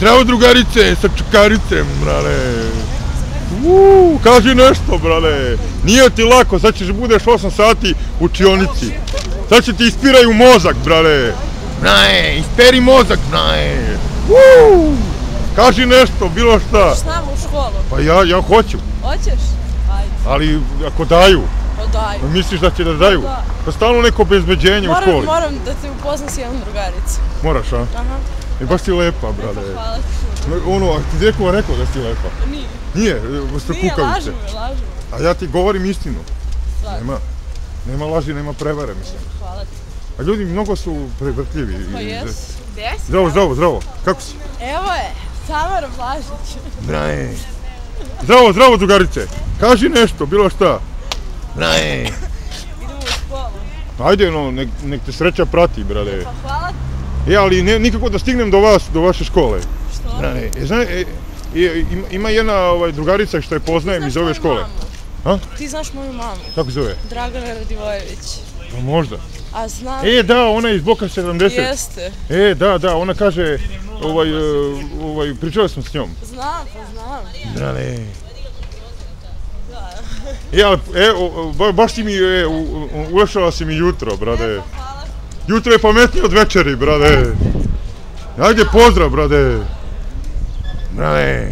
Zdravo drugarice, sa čukaricem, brale. Kaži nešto, brale. Nije ti lako, sad ćeš budeš 8 sati u učionici. Sad će ti ispiraju mozak, brale. Brale, isperi mozak, brale. Kaži nešto, bilo šta. S nama u školu. Pa ja hoću. Hoćeš? Ajde. Ali ako daju. Pa daju. Misliš da će da daju? Da. Pa stalno neko bezbeđenje u školi. Moram da te upoznam s jednom drugaricom. Moraš, a? Aha. I baš si lepa, brale. Hvala ti. Ono, a ti neko rekao da si lepa? Nije. Nije, ste Nije, kukavice. lažu. A ja ti govorim istinu. Stvarno. Nema laži, nema prevare, mislim. Hvala ti. A ljudi mnogo su prevrtljivi. Pa jesu. Gdje si? Zdravo, kako si? Evo je, Tamara Blažić. Braje. Zdravo, drugarice. Kaži nešto, bilo šta. Braje. Idemo u školu. Ajde, no, nek te sreća prati, brale. Pa hvala ti. Ali nikako da stignem do vas, do vaše škole. Što? Braje, ima jedna drugarica što je poznajem iz ove škole. Ti znaš moju mamu. Kako zove? Dragana Radivojević. Pa možda. A znam... Da, ona je iz bloka 70. Jeste. Da, ona kaže, pričali smo s njom. Znam, pa znam. Brale. Baš si mi, ulešala si mi jutro, brade. Jutro je pametnije od večeri, brade. Ajde, pozdrav, brade. Brale.